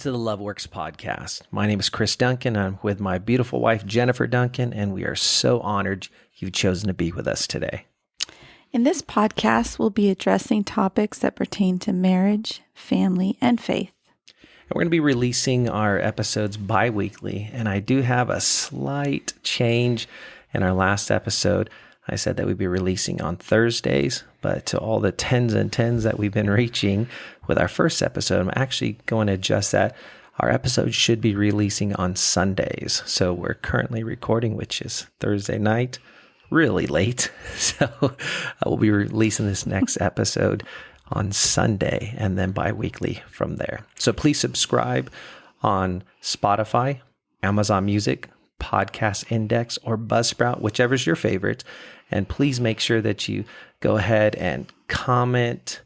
to the LoveWorks podcast. My name is Chris Duncan. I'm with my beautiful wife, Jennifer Duncan, and we are so honored you've chosen to be with us today. In this podcast, we'll be addressing topics that pertain to marriage, family, and faith. And we're going to be releasing our episodes bi-weekly, and I do have a slight change in our last episode. I said that we'd be releasing on Thursdays, but to all the tens and tens that we've been reaching with our first episode, I'm actually going to adjust that. Our episodes should be releasing on Sundays. So we're currently recording, which is Thursday night, really late. So we'll be releasing this next episode on Sunday and then bi-weekly from there. So please subscribe on Spotify, Amazon Music, Podcast Index, or Buzzsprout, whichever's your favorite. And please make sure that you go ahead and comment,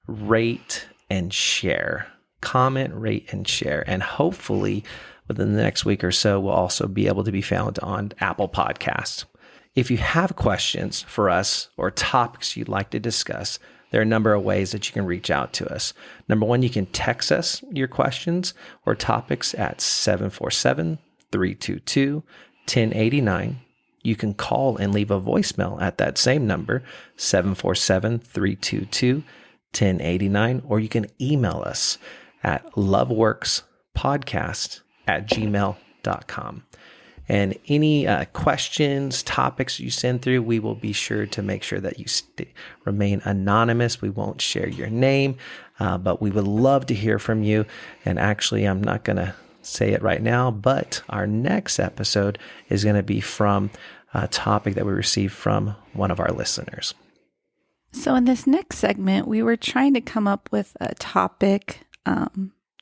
rate, and share. Comment, rate, and share. And hopefully within the next week or so, we'll also be able to be found on Apple Podcasts. If you have questions for us or topics you'd like to discuss, there are a number of ways that you can reach out to us. Number one, you can text us your questions or topics at 747-322-1089. You can call and leave a voicemail at that same number, 747-322-1089, or you can email us at loveworkspodcast@gmail.com. And any questions, topics you send through, we will be sure to make sure that you remain anonymous. We won't share your name, but we would love to hear from you. And actually, I'm not going to say it right now, but our next episode is going to be from a topic that we received from one of our listeners. So in this next segment, we were trying to come up with a topic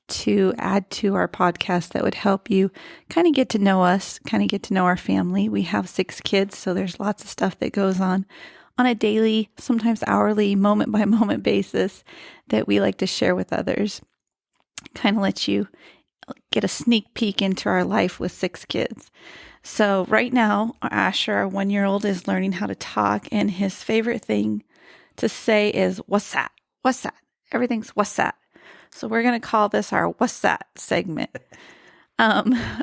to add to our podcast that would help you kind of get to know us, kind of get to know our family. We have 6 kids, so there's lots of stuff that goes on a daily, sometimes hourly, moment by moment basis that we like to share with others. Kind of let you get a sneak peek into our life with 6 kids. So right now, Asher, our 1-year-old, is learning how to talk, and his favorite thing to say is, "What's that? What's that?" Everything's "What's that?" So we're going to call this our "What's that?" segment.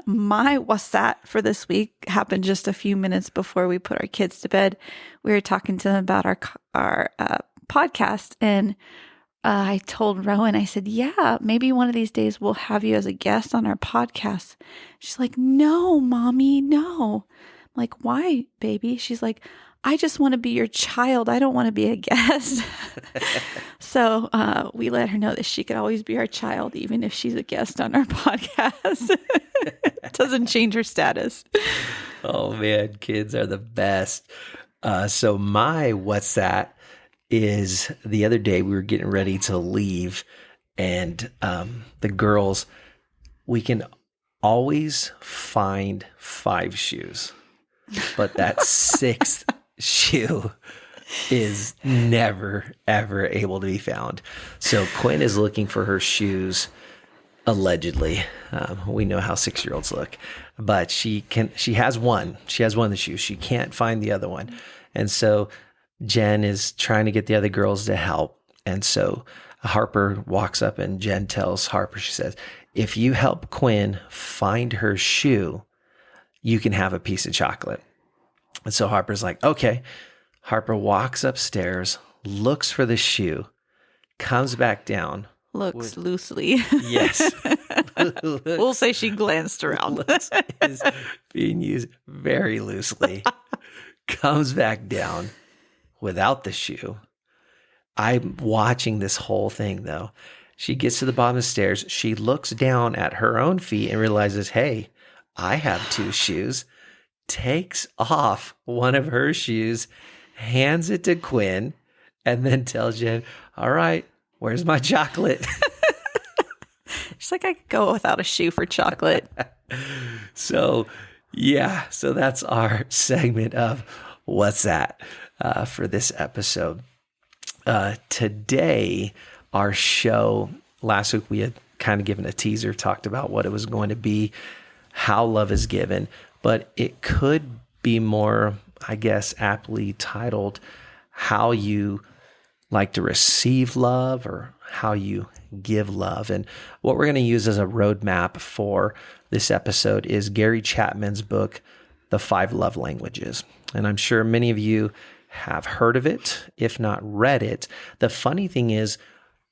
My "What's that?" for this week happened just a few minutes before we put our kids to bed. We were talking to them about our podcast, and I told Rowan, I said, yeah, maybe one of these days we'll have you as a guest on our podcast. She's like, no, Mommy, no. I'm like, why, baby? She's like, I just want to be your child. I don't want to be a guest. So we let her know that she could always be our child, even if she's a guest on our podcast. It doesn't change her status. Oh, man, kids are the best. So my "What's that?" is the other day we were getting ready to leave, and the girls, we can always find 5 shoes, but that 6th shoe is never, ever able to be found. So Quinn is looking for her shoes, allegedly. We know how 6-year-olds look, but she has one. She has one of the shoes. She can't find the other one. And so Jen is trying to get the other girls to help. And so Harper walks up and Jen tells Harper, she says, if you help Quinn find her shoe, you can have a piece of chocolate. And so Harper's like, okay. Harper walks upstairs, looks for the shoe, comes back down. Looks loosely. Yes. We'll say she glanced around. Looks is being used very loosely. Comes back down without the shoe. I'm watching this whole thing, though. She gets to the bottom of the stairs. She looks down at her own feet and realizes, hey, I have 2 shoes. Takes off one of her shoes, hands it to Quinn, and then tells Jen, all right, where's my chocolate? She's like, I could go without a shoe for chocolate. So that's our segment of What's That for this episode. Today, our show, last week we had kind of given a teaser, talked about what it was going to be, how love is given, but it could be more, I guess, aptly titled, how you like to receive love or how you give love. And what we're going to use as a roadmap for this episode is Gary Chapman's book, The 5 Love Languages. And I'm sure many of you have heard of it, if not read it. The funny thing is,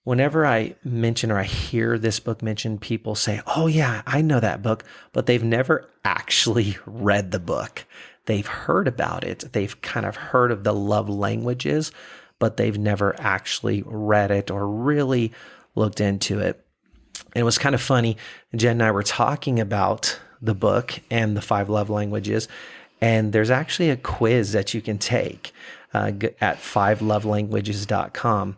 whenever I mention or I hear this book mentioned, people say, oh yeah, I know that book, but they've never actually read the book. They've heard about it. They've kind of heard of the love languages, but they've never actually read it or really looked into it. And it was kind of funny. Jen and I were talking about the book and the 5 love languages, and there's actually a quiz that you can take at 5lovelanguages.com.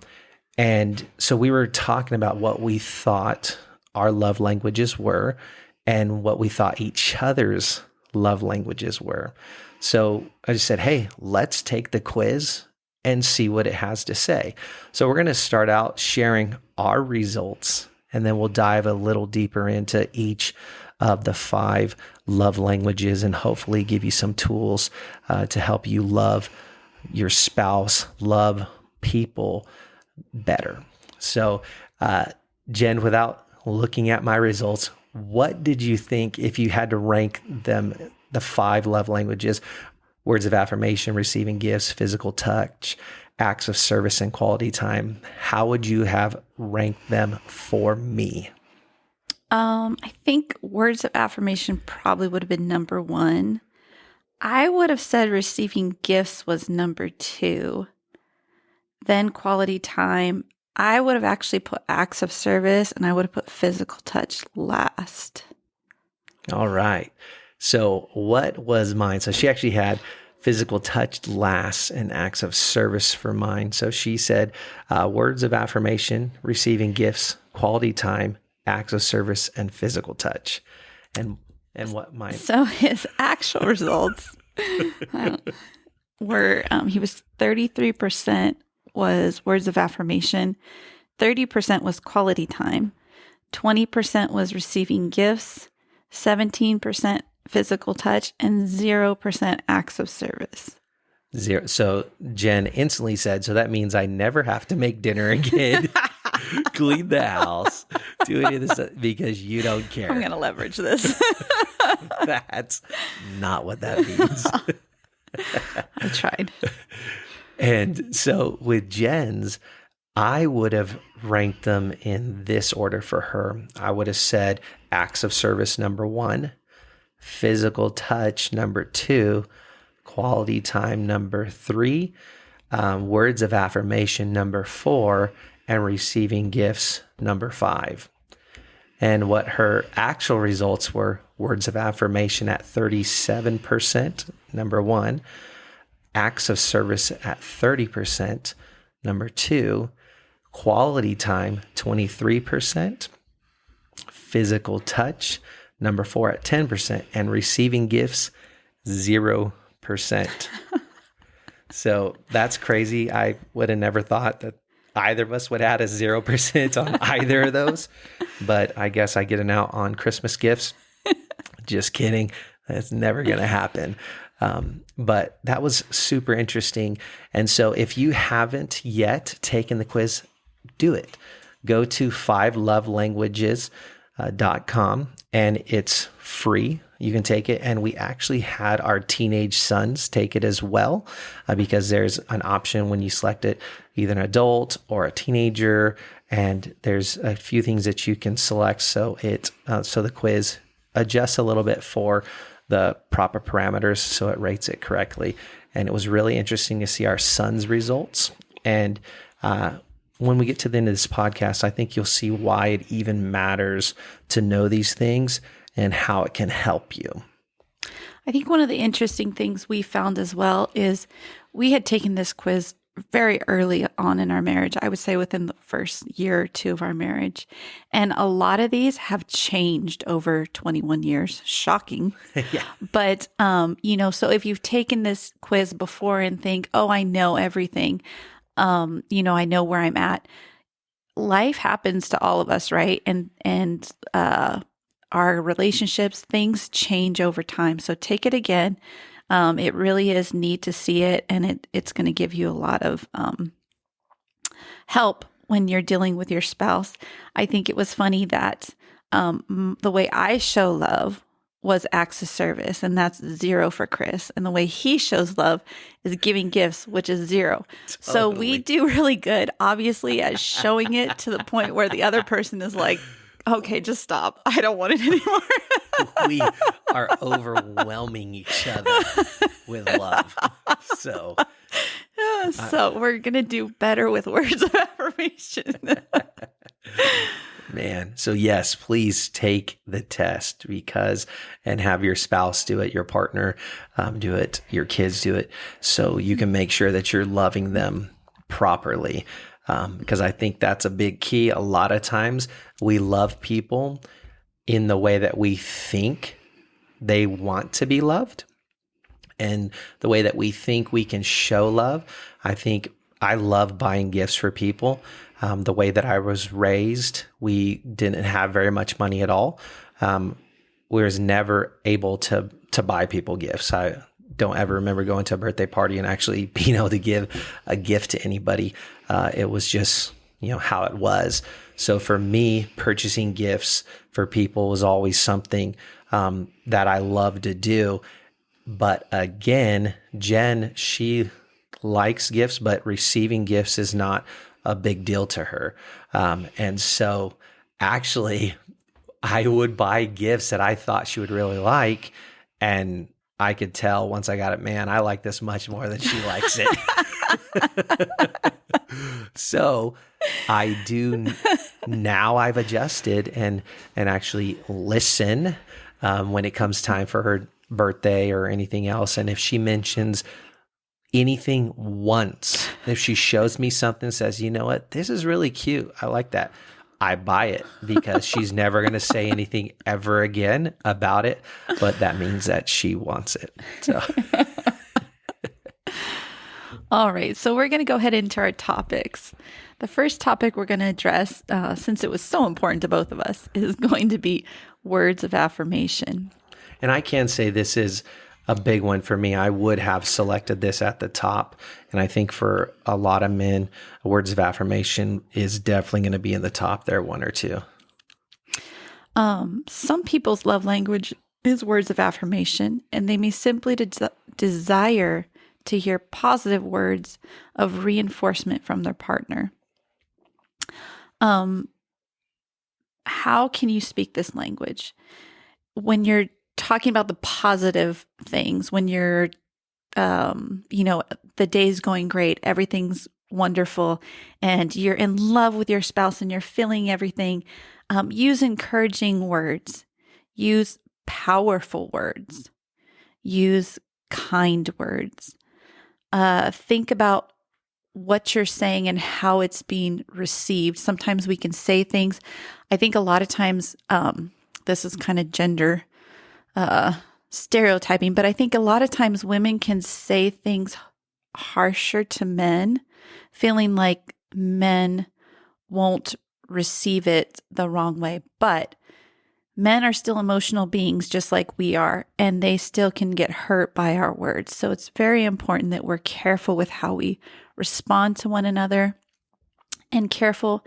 And so we were talking about what we thought our love languages were and what we thought each other's love languages were. So I just said, hey, let's take the quiz and see what it has to say. So we're going to start out sharing our results, and then we'll dive a little deeper into each of the 5 love languages and hopefully give you some tools to help you love your spouse, love people better. So, Jen, without looking at my results, what did you think if you had to rank them, the 5 love languages, words of affirmation, receiving gifts, physical touch, acts of service, and quality time? How would you have ranked them for me? I think words of affirmation probably would have been number 1. I would have said receiving gifts was number 2. Then quality time. I would have actually put acts of service, and I would have put physical touch last. All right. So what was mine? So she actually had physical touch last and acts of service for mine. So she said words of affirmation, receiving gifts, quality time, acts of service, and physical touch. And what mine? So his actual results were he was 33% was words of affirmation, 30% was quality time, 20% was receiving gifts, 17% physical touch, and 0% acts of service. 0. So Jen instantly said, so that means I never have to make dinner again, clean the house, do any of this because you don't care. I'm going to leverage this. That's not what that means. I tried. And so with Jen's, I would have ranked them in this order for her. I would have said acts of service number 1, physical touch number 2, quality time number 3, words of affirmation number 4, and receiving gifts number 5. And what her actual results were: words of affirmation at 37%, number 1, acts of service at 30%, number 2, quality time 23%, physical touch number 4 at 10%, and receiving gifts 0%. So that's crazy. I would have never thought that either of us would add a 0% on either of those, but I guess I get an out on Christmas gifts. Just kidding. That's never going to happen. But that was super interesting. And so if you haven't yet taken the quiz, do it. Go to 5lovelanguages.com and it's free. You can take it. And we actually had our teenage sons take it as well, because there's an option when you select it, either an adult or a teenager. And there's a few things that you can select. So so the quiz adjusts a little bit for the proper parameters, so it rates it correctly. And it was really interesting to see our son's results. And when we get to the end of this podcast, I think you'll see why it even matters to know these things and how it can help you. I think one of the interesting things we found as well is we had taken this quiz very early on in our marriage. I would say within the first year or 2 of our marriage. And a lot of these have changed over 21 years. Shocking. Yeah. But, so if you've taken this quiz before and think, oh, I know everything, I know where I'm at. Life happens to all of us, right? And our relationships, things change over time. So take it again. It really is neat to see it, and it's going to give you a lot of help when you're dealing with your spouse. I think it was funny that the way I show love was acts of service, and that's 0 for Chris. And the way he shows love is giving gifts, which is 0. So we do really good, obviously, at showing it to the point where the other person is like, okay, just stop. I don't want it anymore. We are overwhelming each other with love. So we're going to do better with words of affirmation. Man. So yes, please take the test and have your spouse do it, your partner do it, your kids do it, so you can make sure that you're loving them properly. Because I think that's a big key. A lot of times we love people in the way that we think they want to be loved and the way that we think we can show love. I think I love buying gifts for people. The way that I was raised, we didn't have very much money at all. We was never able to buy people gifts. I don't ever remember going to a birthday party and actually being able to give a gift to anybody. It was just, how it was. So for me, purchasing gifts for people was always something that I love to do. But again, Jen, she likes gifts, but receiving gifts is not a big deal to her. And so actually, I would buy gifts that I thought she would really like. And I could tell once I got it, man, I like this much more than she likes it. So I do now. I've adjusted and actually listen when it comes time for her birthday or anything else. And if she mentions anything once, if she shows me something, says, you know what, this is really cute, I like that, I buy it, because she's never going to say anything ever again about it, but that means that she wants it. So. All right, so we're going to go ahead into our topics. The first topic we're going to address, since it was so important to both of us, is going to be words of affirmation. And I can say this is a big one for me. I would have selected this at the top. And I think for a lot of men, words of affirmation is definitely going to be in the top there, 1 or 2. Some people's love language is words of affirmation, and they may simply desire to hear positive words of reinforcement from their partner. How can you speak this language? When you're talking about the positive things, when you're, the day's going great, everything's wonderful, and you're in love with your spouse and you're feeling everything, use encouraging words, use powerful words, use kind words. Think about what you're saying and how it's being received. Sometimes we can say things. I think a lot of times, this is kind of gender stereotyping, but I think a lot of times women can say things harsher to men, feeling like men won't receive it the wrong way. But men are still emotional beings just like we are, and they still can get hurt by our words. So it's very important that we're careful with how we respond to one another, and careful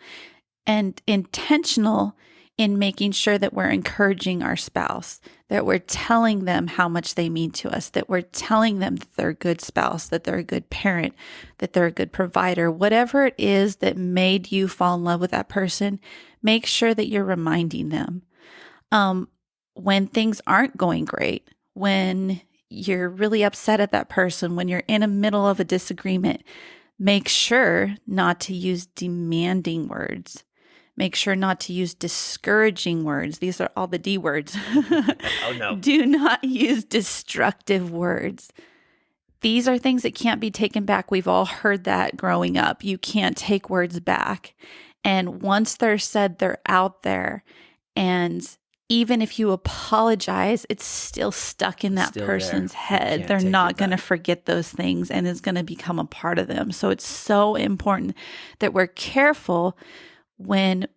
and intentional in making sure that we're encouraging our spouse, that we're telling them how much they mean to us, that we're telling them that they're a good spouse, that they're a good parent, that they're a good provider. Whatever it is that made you fall in love with that person, make sure that you're reminding them. When things aren't going great, when you're really upset at that person, when you're in the middle of a disagreement, make sure not to use demanding words. Make sure not to use discouraging words. These are all the D words. Oh, no. Do not use destructive words. These are things that can't be taken back. We've all heard that growing up. You can't take words back. And once they're said, they're out there. And even if you apologize, it's still stuck in that person's head. They're not going to forget those things, and it's going to become a part of them. So it's so important that we're careful when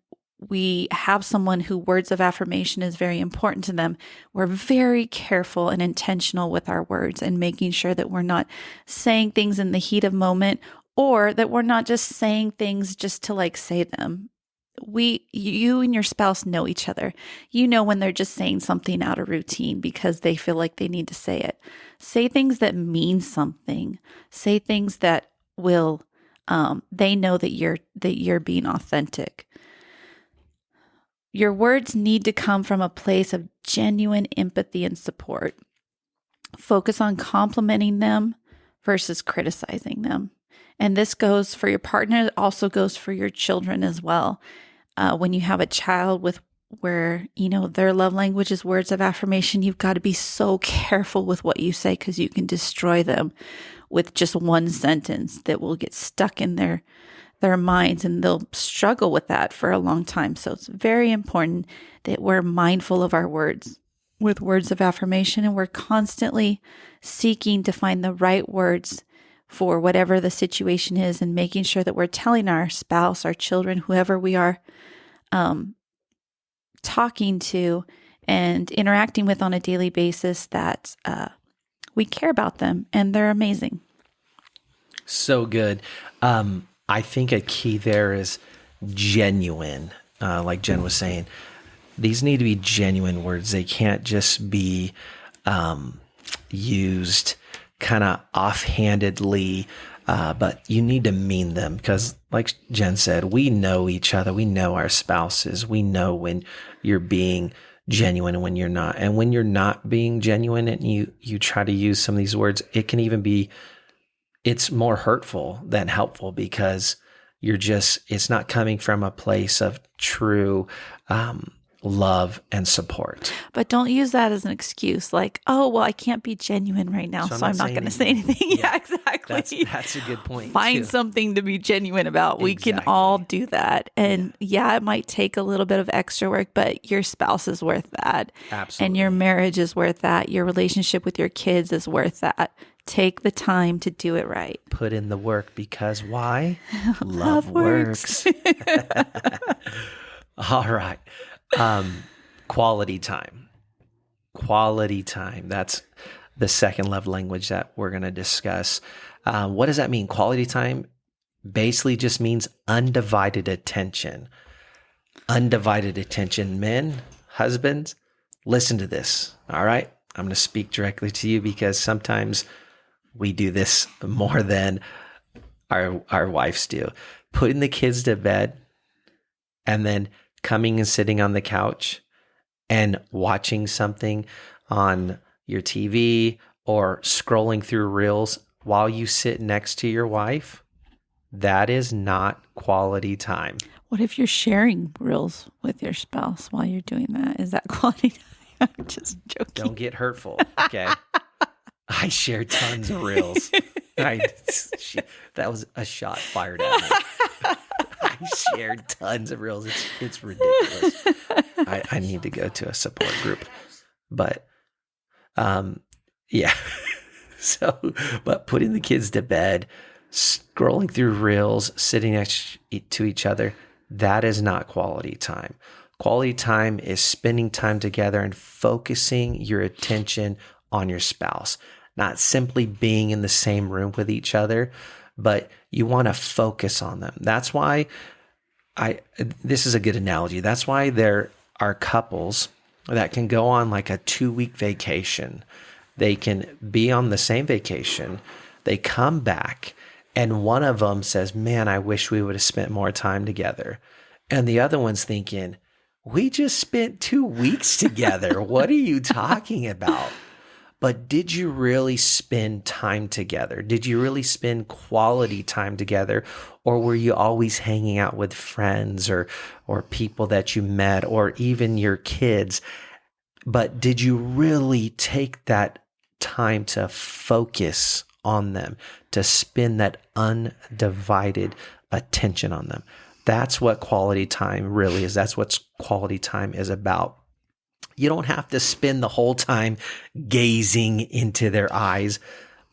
we have someone who words of affirmation is very important to them. We're very careful and intentional with our words and making sure that we're not saying things in the heat of moment or that we're not just saying things just to like say them. You and your spouse know each other. You know when they're just saying something out of routine because they feel like they need to say it. Say things that mean something. Say things that will, they know that you're being authentic. Your words need to come from a place of genuine empathy and support. Focus on complimenting them versus criticizing them. And this goes for your partner. It also goes for your children as well. When you have a child where, their love language is words of affirmation, you've got to be so careful with what you say because you can destroy them with just one sentence that will get stuck in their minds, and they'll struggle with that for a long time. So it's very important that we're mindful of our words with words of affirmation, and we're constantly seeking to find the right words for whatever the situation is, and making sure that we're telling our spouse, our children, whoever we are talking to and interacting with on a daily basis, that we care about them and they're amazing. So good. I think a key there is genuine. Like Jen was saying, these need to be genuine words. They can't just be used kind of offhandedly, but you need to mean them because, like Jen said, we know each other. We know our spouses. We know when you're being genuine and when you're not. And when you're not being genuine and you try to use some of these words, it can even be, it's more hurtful than helpful because it's not coming from a place of true love and support. But don't use that as an excuse, like, oh, well, I can't be genuine right now, so I'm not going to say anything. Yeah, exactly. That's a good point. Find something to be genuine about. We can all do that. And yeah, it might take a little bit of extra work, but your spouse is worth that. Absolutely. And your marriage is worth that. Your relationship with your kids is worth that. Take the time to do it right. Put in the work because why? Love works. All right. Quality time. Quality time. That's the second love language that we're going to discuss. What does that mean? Quality time basically just means undivided attention. Undivided attention. Men, husbands, listen to this. All right. I'm going to speak directly to you because sometimes we do this more than our wives do. Putting the kids to bed and then coming and sitting on the couch and watching something on your TV or scrolling through reels while you sit next to your wife, that is not quality time. What if you're sharing reels with your spouse while you're doing that? Is that quality time? I'm just joking. Don't get hurtful, okay? I share tons of reels. That was a shot fired at me. I shared tons of reels. It's ridiculous. I need to go to a support group. But, yeah. But putting the kids to bed, scrolling through reels, sitting next to each other, that is not quality time. Quality time is spending time together and focusing your attention on your spouse, not simply being in the same room with each other, but you want to focus on them. That's why this is a good analogy. That's why there are couples that can go on like a 2-week vacation. They can be on the same vacation. They come back and one of them says, man, I wish we would have spent more time together. And the other one's thinking, we just spent 2 weeks together. What are you talking about? But did you really spend time together? Did you really spend quality time together? Or were you always hanging out with friends or people that you met or even your kids? But did you really take that time to focus on them, to spend that undivided attention on them? That's what quality time really is. That's what quality time is about. You don't have to spend the whole time gazing into their eyes,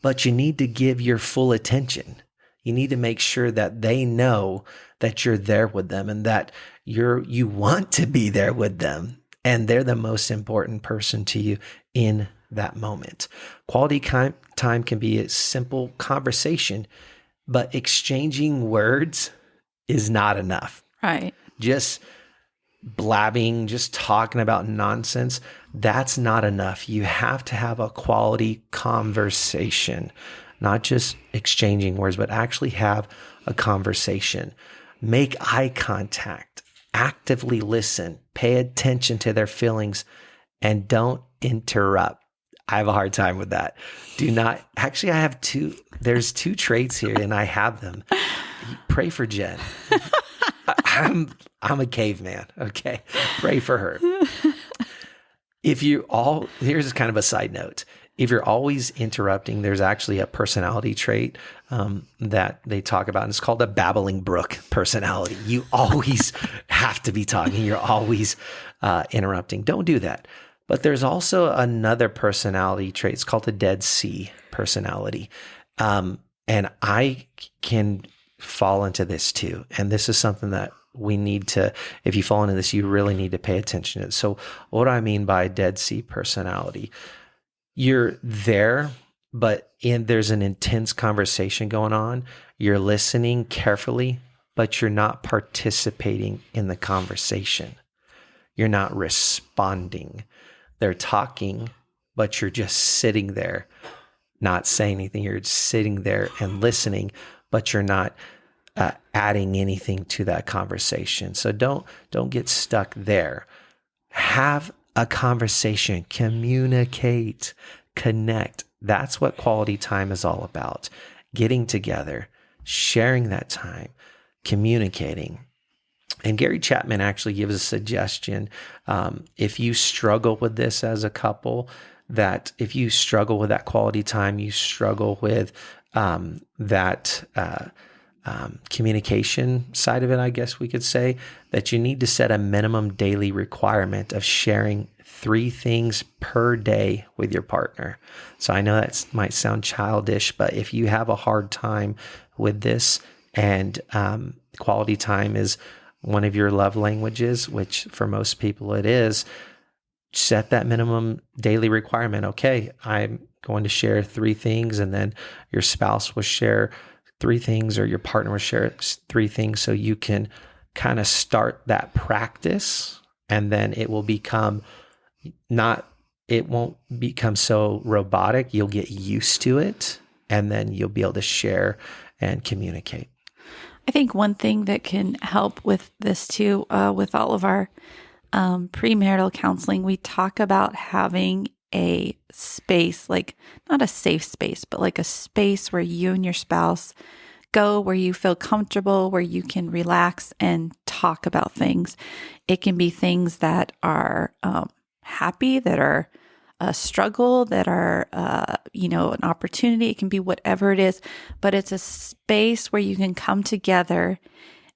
but you need to give your full attention. You need to make sure that they know that you're there with them and that you want to be there with them, and they're the most important person to you in that moment. Quality time can be a simple conversation. but exchanging words is not enough. Right. Just blabbing, just talking about nonsense, that's not enough. You have to have a quality conversation, not just exchanging words, but actually have a conversation. Make eye contact, actively listen, pay attention to their feelings, and don't interrupt. I have a hard time with that. Do not, actually, there's two traits here and I have them. Pray for Jen. I'm a caveman. Okay. Pray for her. Here's kind of a side note. If you're always interrupting, there's actually a personality trait that they talk about, and it's called a babbling brook personality. You always have to be talking. You're always interrupting. Don't do that. But there's also another personality trait. It's called the Dead Sea personality. And I can fall into this too. And this is something that we need to, if you fall into this, you really need to pay attention to it. So what do I mean by Dead Sea personality? You're there, but there's an intense conversation going on. You're listening carefully, but you're not participating in the conversation. You're not responding. They're talking, but you're just sitting there, not saying anything. You're sitting there and listening, but you're not adding anything to that conversation. So don't get stuck there. Have a conversation, communicate, connect. That's what quality time is all about. Getting together, sharing that time, communicating. And Gary Chapman actually gives a suggestion. If you struggle with this as a couple, that if you struggle with that quality time, you struggle with that communication side of it, I guess we could say, that you need to set a minimum daily requirement of sharing 3 things per day with your partner. So I know that might sound childish, but if you have a hard time with this and quality time is one of your love languages, which for most people it is, set that minimum daily requirement. Okay, I'm going to share 3 things, and then your spouse will share 3 things, or your partner will share 3 things, so you can kind of start that practice, and then it won't become so robotic. You'll get used to it, and then you'll be able to share and communicate. I think one thing that can help with this too, with all of our premarital counseling, we talk about having a space, like not a safe space, but like a space where you and your spouse go, where you feel comfortable, where you can relax and talk about things. It can be things that are happy, that are a struggle, that are, an opportunity. It can be whatever it is, but it's a space where you can come together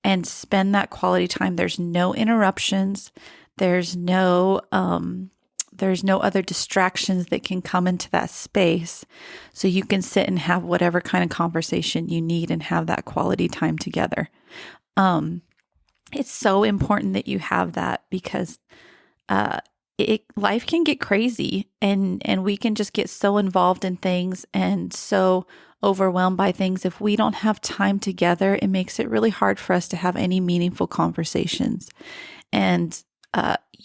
and spend that quality time. There's no interruptions. There's no other distractions that can come into that space. So you can sit and have whatever kind of conversation you need and have that quality time together. It's so important that you have that, because life can get crazy and we can just get so involved in things and so overwhelmed by things. If we don't have time together, it makes it really hard for us to have any meaningful conversations. And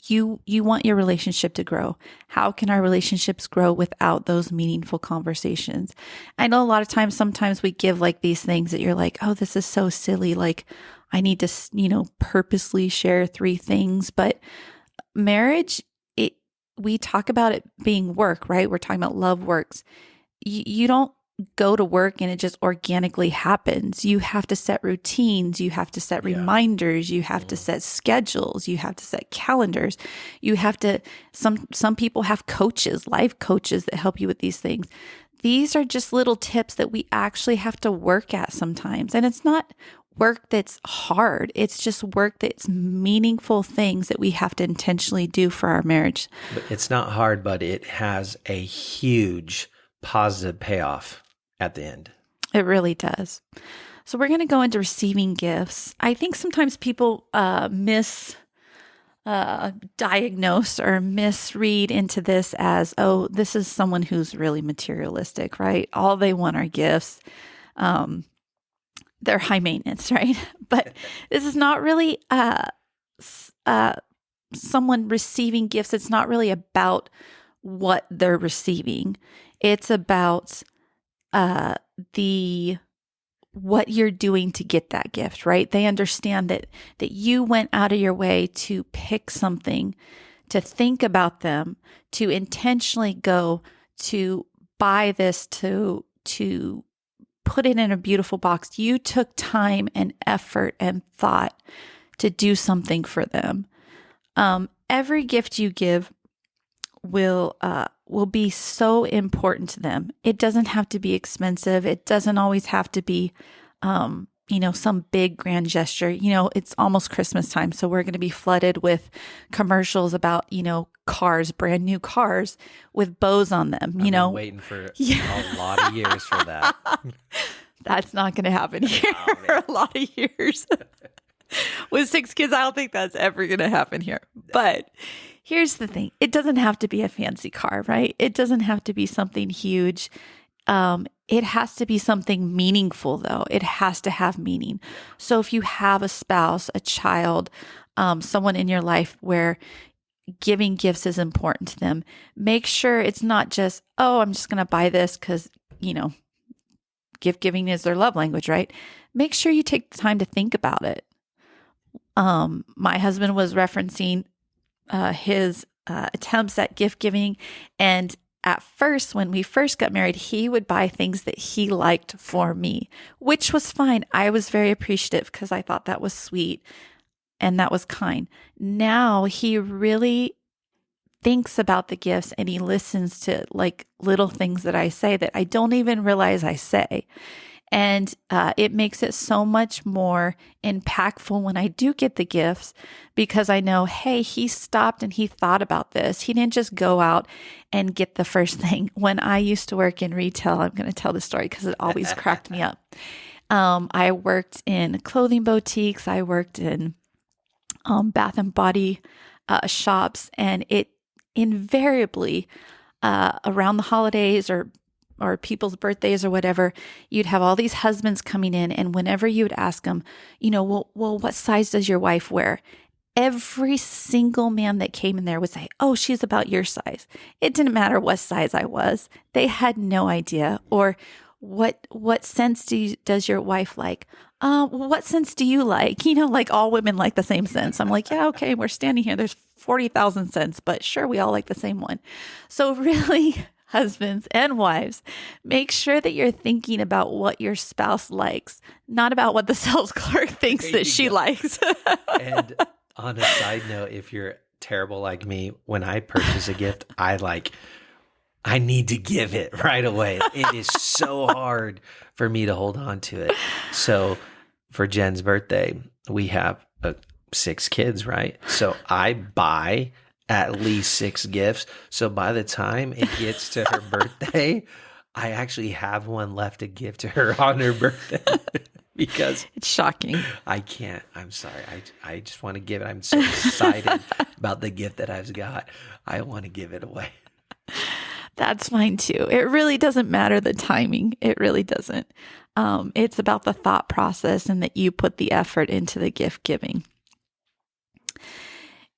you want your relationship to grow. How can our relationships grow without those meaningful conversations? I know a lot of times, sometimes we give like these things that you're like, oh, this is so silly. Like I need to, purposely share 3 things, but marriage, we talk about it being work, right? We're talking about love works. You don't go to work and it just organically happens. You have to set routines. You have to set reminders. You have to set schedules. You have to set calendars. You have to, some people have coaches, life coaches that help you with these things. These are just little tips that we actually have to work at sometimes. And it's not work that's hard. It's just work that's meaningful things that we have to intentionally do for our marriage. But it's not hard, but it has a huge positive payoff at the end. It really does. So we're going to go into receiving gifts. I think sometimes people misdiagnose or misread into this as, oh, this is someone who's really materialistic, right? All they want are gifts. they're high maintenance, right? But this is not really someone receiving gifts. It's not really about what they're receiving. It's about what you're doing to get that gift, right? They understand that you went out of your way to pick something, to think about them, to intentionally go to buy this, to put it in a beautiful box. You took time and effort and thought to do something for them. Every gift you give will be so important to them. It doesn't have to be expensive. It doesn't always have to be, some big grand gesture. It's almost Christmas time, so we're going to be flooded with commercials about, cars, brand new cars with bows on them. I've been waiting for a lot of years for that. That's not going to happen here for a lot of years. With 6 kids, I don't think that's ever going to happen here. But here's the thing. It doesn't have to be a fancy car, right? It doesn't have to be something huge. It has to be something meaningful, though. It has to have meaning. So if you have a spouse, a child, someone in your life where giving gifts is important to them, make sure it's not just, I'm just going to buy this because, gift giving is their love language, right? Make sure you take the time to think about it. My husband was referencing his attempts at gift giving. And at first, when we first got married, he would buy things that he liked for me, which was fine. I was very appreciative because I thought that was sweet and that was kind. Now he really thinks about the gifts and he listens to like little things that I say that I don't even realize I say. And it makes it so much more impactful when I do get the gifts because I know, hey, he stopped and he thought about this. He didn't just go out and get the first thing. When I used to work in retail, I'm going to tell the story because it always cracked me up. I worked in clothing boutiques. I worked in bath and body shops. And it invariably around the holidays or people's birthdays or whatever, you'd have all these husbands coming in. And whenever you would ask them, well, what size does your wife wear? Every single man that came in there would say, oh, she's about your size. It didn't matter what size I was. They had no idea. Or what scents does your wife like? What scents do you like? Like all women like the same scents. I'm like, yeah, okay, we're standing here. There's 40,000 scents, but sure, we all like the same one. So really, husbands and wives, make sure that you're thinking about what your spouse likes, not about what the sales clerk thinks that she likes. And on a side note, if you're terrible like me, when I purchase a gift, I need to give it right away. It is so hard for me to hold on to it. So for Jen's birthday, we have 6 kids, right? So I buy at least 6 gifts. So by the time it gets to her birthday, I actually have one left to give to her on her birthday because it's shocking. I can't. I'm sorry. I just want to give it. I'm so excited about the gift that I've got. I want to give it away. That's fine too. It really doesn't matter the timing. It really doesn't. It's about the thought process and that you put the effort into the gift giving.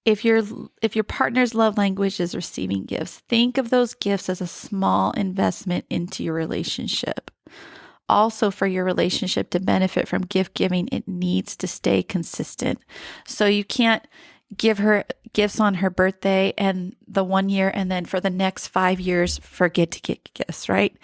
If your partner's love language is receiving gifts, think of those gifts as a small investment into your relationship. Also, for your relationship to benefit from gift giving, it needs to stay consistent. So you can't give her gifts on her birthday and the 1 year, and then for the next 5 years, forget to get gifts, right?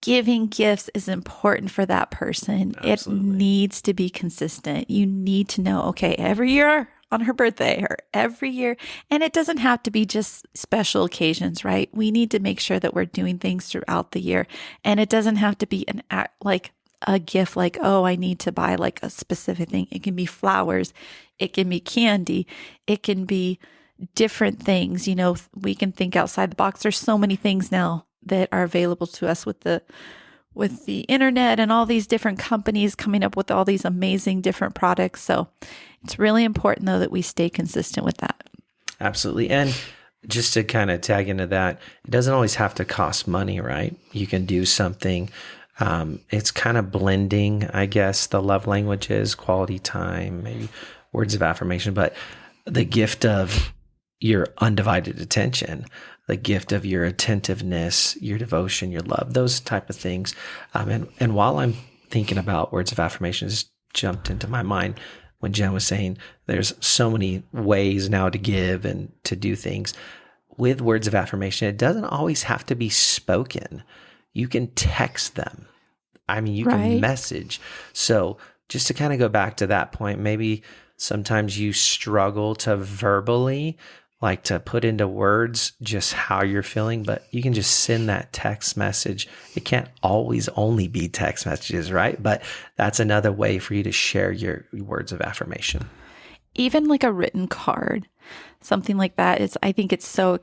Giving gifts is important for that person. Absolutely. It needs to be consistent. You need to know, okay, every year on her birthday or every year. And it doesn't have to be just special occasions, right? We need to make sure that we're doing things throughout the year. And it doesn't have to be a gift like, oh, I need to buy like a specific thing. It can be flowers. It can be candy. It can be different things. We can think outside the box. There's so many things now that are available to us with the internet and all these different companies coming up with all these amazing different products. So it's really important, though, that we stay consistent with that. Absolutely. And just to kind of tag into that, it doesn't always have to cost money, right? You can do something It's kind of blending, I guess, the love languages, quality time, maybe words of affirmation, but the gift of your undivided attention, the gift of your attentiveness, your devotion, your love, those type of things. And while I'm thinking about words of affirmation, it just jumped into my mind when Jen was saying there's so many ways now to give and to do things. With words of affirmation, it doesn't always have to be spoken. You can text them. I mean, you can Right. message. So just to kind of go back to that point, maybe sometimes you struggle to verbally, like to put into words just how you're feeling, but you can just send that text message. It can't always only be text messages, right? But that's another way for you to share your words of affirmation. Even like a written card, something like that is, I think it's so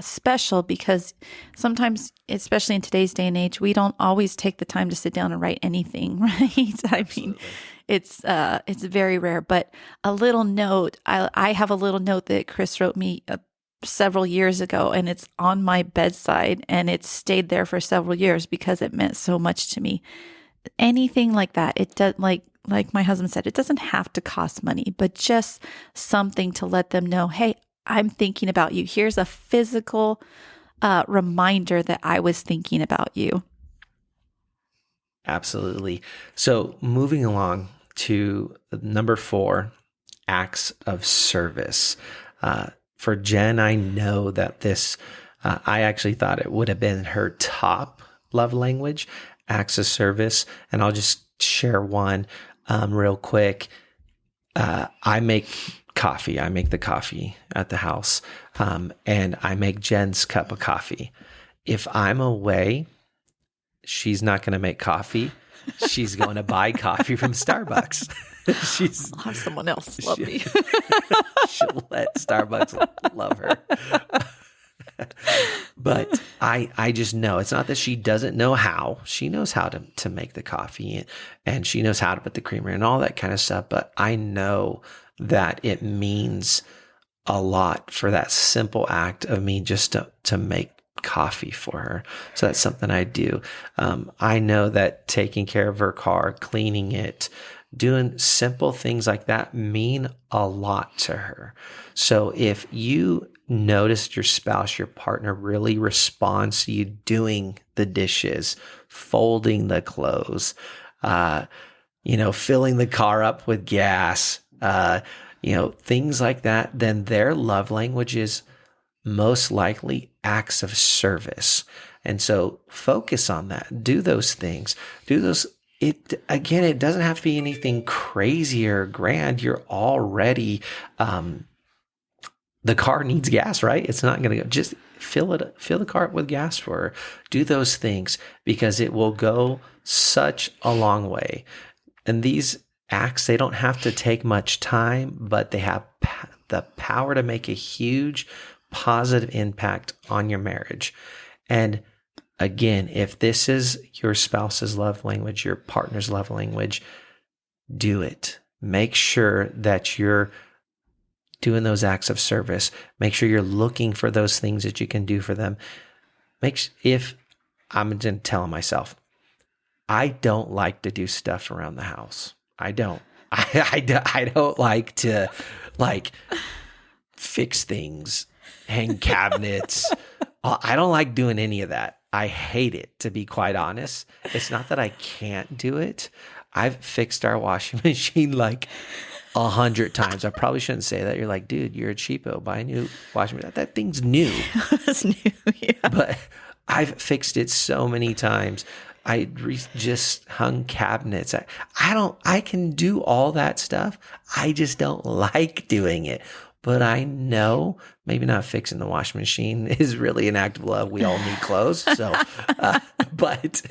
special because sometimes, especially in today's day and age, we don't always take the time to sit down and write anything, right? I mean, it's very rare, but a little note, I have a little note that Chris wrote me several years ago, and it's on my bedside, and it's stayed there for several years because it meant so much to me. Anything like that, it does, like my husband said, it doesn't have to cost money, but just something to let them know, hey, I'm thinking about you. Here's a physical reminder that I was thinking about you. Absolutely. So moving along to number 4, acts of service. For Jen, I know that this, I actually thought it would have been her top love language, acts of service. And I'll just share one real quick. I make coffee. I make the coffee at the house, and I make Jen's cup of coffee. If I'm away, she's not going to make coffee. She's going to buy coffee from Starbucks. I'll have someone else love me. She'll let Starbucks love her. But I just know it's not that she doesn't know how. She knows how to make the coffee, and she knows how to put the creamer and all that kind of stuff. But I know that it means a lot for that simple act of me just to make coffee for her. So that's something I do. I know that taking care of her car, cleaning it, doing simple things like that mean a lot to her. So if you notice your spouse, your partner really responds to you doing the dishes, folding the clothes, filling the car up with gas, things like that, then their love language is most likely acts of service. And so focus on that. Do those things. Do those. It doesn't have to be anything crazy or grand. You're already, the car needs gas, right? It's not going to go. Just fill the car up with gas for her. Do those things because it will go such a long way. And these acts, they don't have to take much time, but they have the power to make a huge positive impact on your marriage. And again, if this is your spouse's love language, your partner's love language, do it. Make sure that you're doing those acts of service. Make sure you're looking for those things that you can do for them. If I'm telling myself, I don't like to do stuff around the house. I don't. I don't like to fix things, hang cabinets. I don't like doing any of that. I hate it, to be quite honest. It's not that I can't do it. I've fixed our washing machine like 100 times. I probably shouldn't say that. You're like, dude, you're a cheapo. Buy a new washing machine. That thing's new. It's new, yeah. But I've fixed it so many times. I just hung cabinets. I can do all that stuff. I just don't like doing it. But I know maybe not fixing the washing machine is really an act of love. We all need clothes. So, but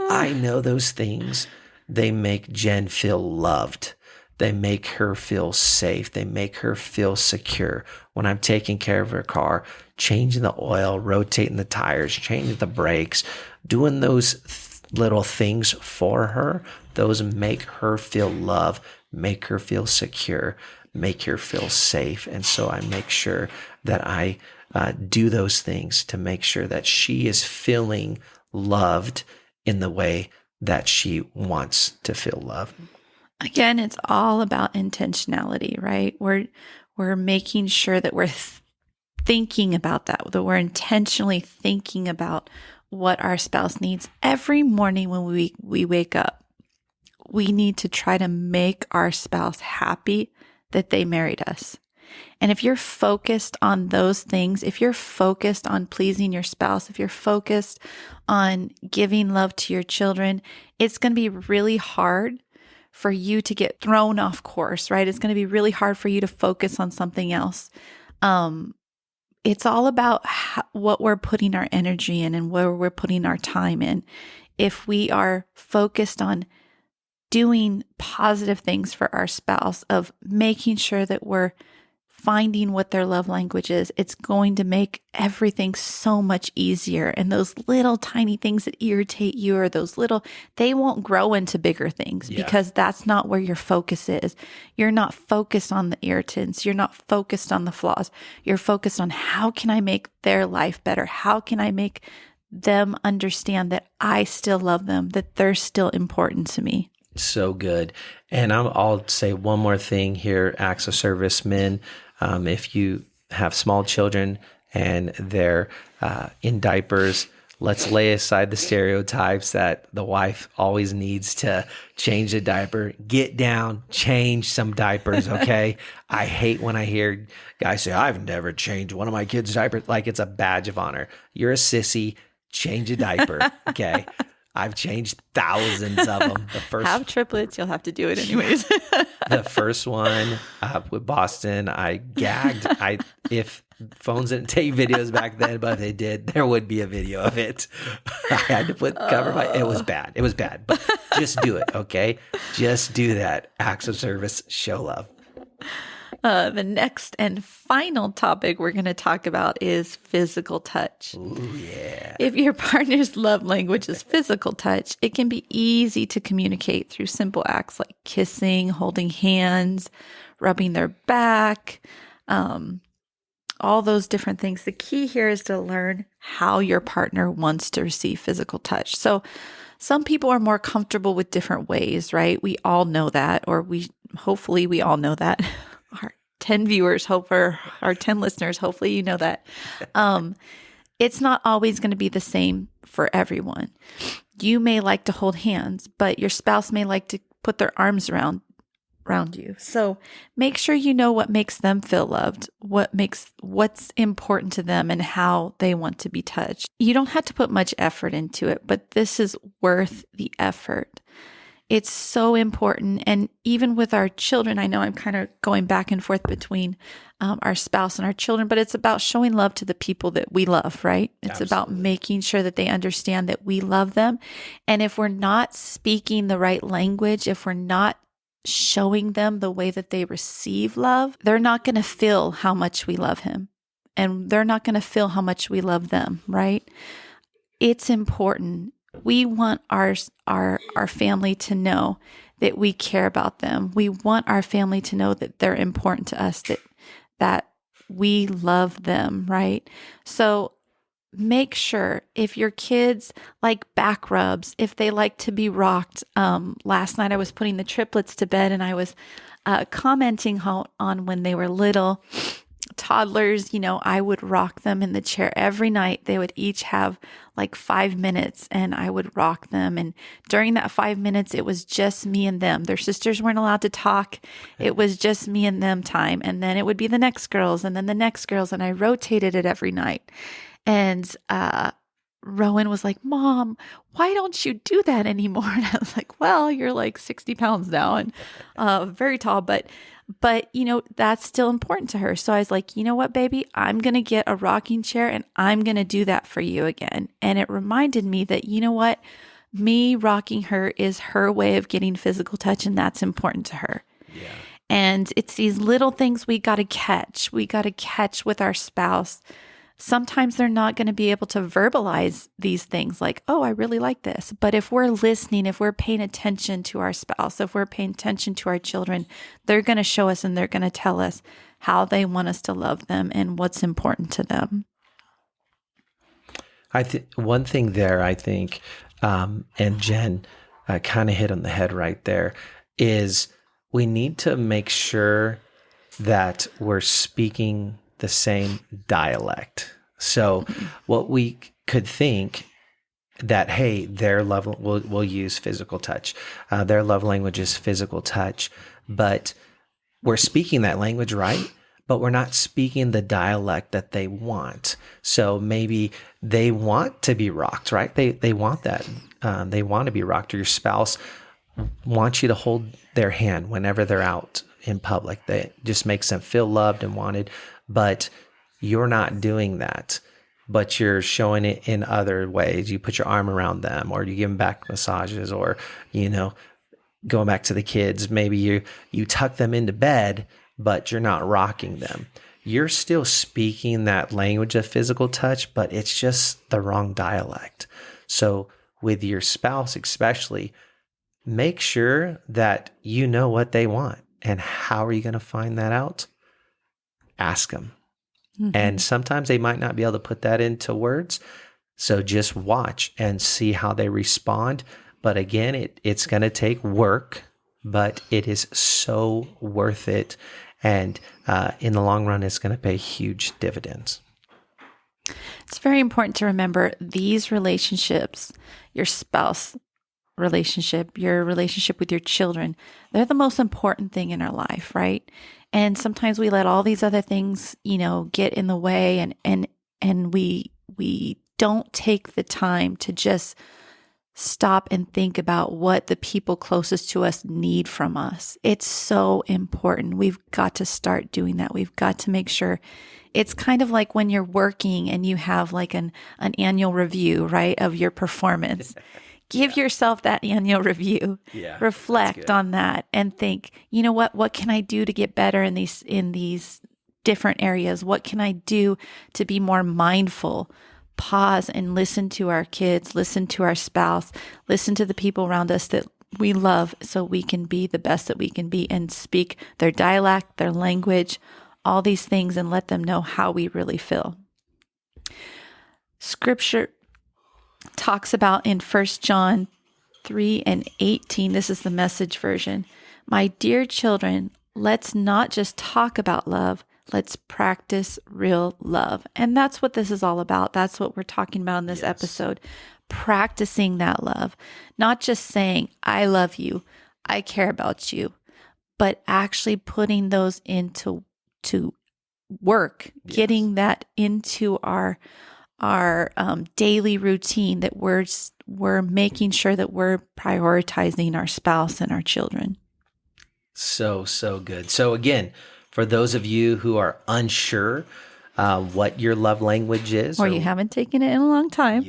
I know those things, they make Jen feel loved. They make her feel safe. They make her feel secure. When I'm taking care of her car, changing the oil, rotating the tires, changing the brakes, doing those little things for her, those make her feel love, make her feel secure, make her feel safe. And so I make sure that I do those things to make sure that she is feeling loved in the way that she wants to feel loved. Again, it's all about intentionality, right? We're making sure that we're thinking about that we're intentionally thinking about what our spouse needs. Every morning when we wake up, we need to try to make our spouse happy that they married us. And if you're focused on those things, if you're focused on pleasing your spouse, if you're focused on giving love to your children, it's going to be really hard for you to get thrown off course, right? It's going to be really hard for you to focus on something else. It's all about what we're putting our energy in and where we're putting our time in. If we are focused on doing positive things for our spouse, of making sure that we're finding what their love language is, it's going to make everything so much easier. And those little tiny things that irritate you, or they won't grow into bigger things because that's not where your focus is. You're not focused on the irritants. You're not focused on the flaws. You're focused on, how can I make their life better? How can I make them understand that I still love them, that they're still important to me? So good. And I'll say one more thing here, acts of service men. If you have small children and they're in diapers, let's lay aside the stereotypes that the wife always needs to change the diaper. Get down, change some diapers, okay? I hate when I hear guys say, I've never changed one of my kids' diapers, like it's a badge of honor. You're a sissy, change a diaper, okay? I've changed thousands of them. Have triplets, you'll have to do it anyways. The first one with Boston, I gagged. If phones didn't take videos back then, but if they did, there would be a video of it. I had to cover my. It was bad. It was bad. But just do it, okay? Just do that. Acts of service, show love. The next and final topic we're going to talk about is physical touch. Ooh, yeah. If your partner's love language is physical touch, it can be easy to communicate through simple acts like kissing, holding hands, rubbing their back, all those different things. The key here is to learn how your partner wants to receive physical touch. So some people are more comfortable with different ways, right? We all know that, or hopefully we all know that. Our 10 viewers, our 10 listeners, hopefully you know that. It's not always going to be the same for everyone. You may like to hold hands, but your spouse may like to put their arms around you. So make sure you know what makes them feel loved, what's important to them, and how they want to be touched. You don't have to put much effort into it, but this is worth the effort. It's so important. And even with our children, I know I'm kind of going back and forth between our spouse and our children, but it's about showing love to the people that we love, right? It's about making sure that they understand that we love them. And if we're not speaking the right language, if we're not showing them the way that they receive love, they're not going to feel how much we love him. And they're not going to feel how much we love them, right? It's important. We want our family to know that we care about them. We want our family to know that they're important to us, that we love them, right? So make sure, if your kids like back rubs, if they like to be rocked. Last night I was putting the triplets to bed and I was commenting on when they were little toddlers, I would rock them in the chair every night. They would each have like 5 minutes and I would rock them. And during that 5 minutes, it was just me and them. Their sisters weren't allowed to talk. It was just me and them time. And then it would be the next girls and then the next girls. And I rotated it every night. And Rowan was like, Mom, why don't you do that anymore? And I was like, well, you're like 60 pounds now and very tall, but that's still important to her. So I was like, you know what, baby, I'm going to get a rocking chair and I'm going to do that for you again. And it reminded me that, you know what, me rocking her is her way of getting physical touch, and that's important to her. Yeah. And it's these little things we got to catch. We got to catch with our spouse. Sometimes they're not going to be able to verbalize these things like, oh, I really like this. But if we're listening, if we're paying attention to our spouse, if we're paying attention to our children, they're going to show us and they're going to tell us how they want us to love them and what's important to them. One thing there, I think, and Jen kind of hit on the head right there, is we need to make sure that we're speaking the same dialect. So what we could think that, hey, their love, we'll use physical touch. Their love language is physical touch, but we're speaking that language, right? But we're not speaking the dialect that they want. So maybe they want to be rocked, right? They want that. They want to be rocked, or your spouse wants you to hold their hand whenever they're out in public. That just makes them feel loved and wanted, but you're not doing that. But you're showing it in other ways. You put your arm around them, or you give them back massages, or, going back to the kids, maybe you tuck them into bed, but you're not rocking them. You're still speaking that language of physical touch, but it's just the wrong dialect. So with your spouse especially, make sure that you know what they want. And how are you going to find that out? Ask them. Mm-hmm. And sometimes they might not be able to put that into words. So just watch and see how they respond. But again, it's going to take work, but it is so worth it. And in the long run, it's going to pay huge dividends. It's very important to remember these relationships, your spouse relationship, your relationship with your children, they're the most important thing in our life, right? And sometimes we let all these other things, get in the way, and we don't take the time to just stop and think about what the people closest to us need from us. It's so important. We've got to start doing that. We've got to make sure. It's kind of like when you're working and you have like an annual review, right, of your performance. Give yourself that annual review. Yeah, reflect on that and think, what can I do to get better in these different areas? What can I do to be more mindful? Pause and listen to our kids, listen to our spouse, listen to the people around us that we love, so we can be the best that we can be and speak their dialect, their language, all these things, and let them know how we really feel. Scripture talks about in 1 John 3:18, this is the Message version. My dear children, let's not just talk about love, let's practice real love. And that's what this is all about. That's what we're talking about in this episode. Practicing that love, not just saying, I love you, I care about you, but actually putting those into work, getting that into our daily routine, that we're making sure that we're prioritizing our spouse and our children. So good. So again, for those of you who are unsure what your love language is, or you haven't taken it in a long time, go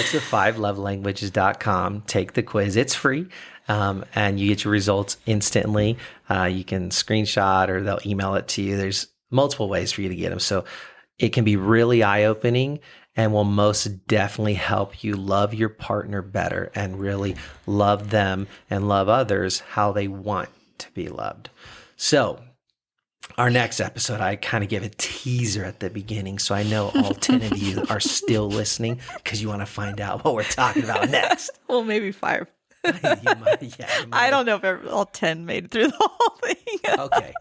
to 5lovelanguages.com, take the quiz. It's free. And you get your results instantly. You can screenshot or they'll email it to you. There's multiple ways for you to get them. So it can be really eye-opening and will most definitely help you love your partner better and really love them and love others how they want to be loved. So our next episode, I kind of gave a teaser at the beginning, so I know all 10 of you are still listening because you want to find out what we're talking about next. Well, maybe 5. You might. I don't know if all 10 made it through the whole thing. Okay.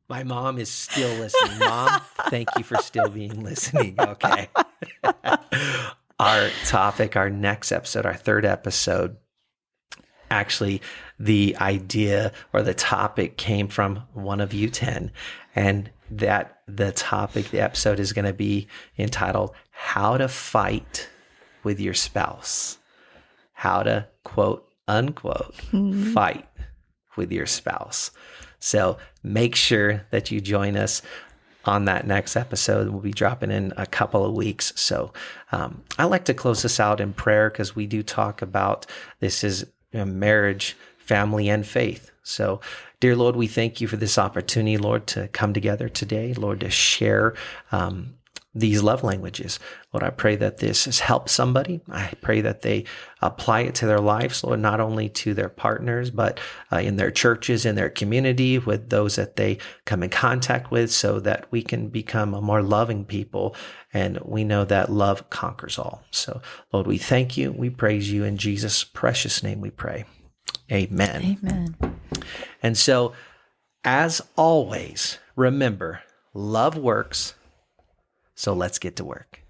My mom is still listening. Mom, thank you for still being listening. Okay. Our topic, our next episode, our third episode, actually, the idea or the topic came from one of you 10. And that the topic, the episode is going to be entitled, How to Fight with Your Spouse. How to, quote, unquote, fight with your spouse. So make sure that you join us on that next episode. We'll be dropping in a couple of weeks. So I like to close this out in prayer because we do talk about this is marriage, family, and faith. So, dear Lord, we thank you for this opportunity, Lord, to come together today, Lord, to share these love languages. Lord, I pray that this has helped somebody. I pray that they apply it to their lives, Lord, not only to their partners, but in their churches, in their community, with those that they come in contact with, so that we can become a more loving people. And we know that love conquers all. So, Lord, we thank you. We praise you. In Jesus' precious name we pray. Amen. Amen. And so, as always, remember, love works. So let's get to work.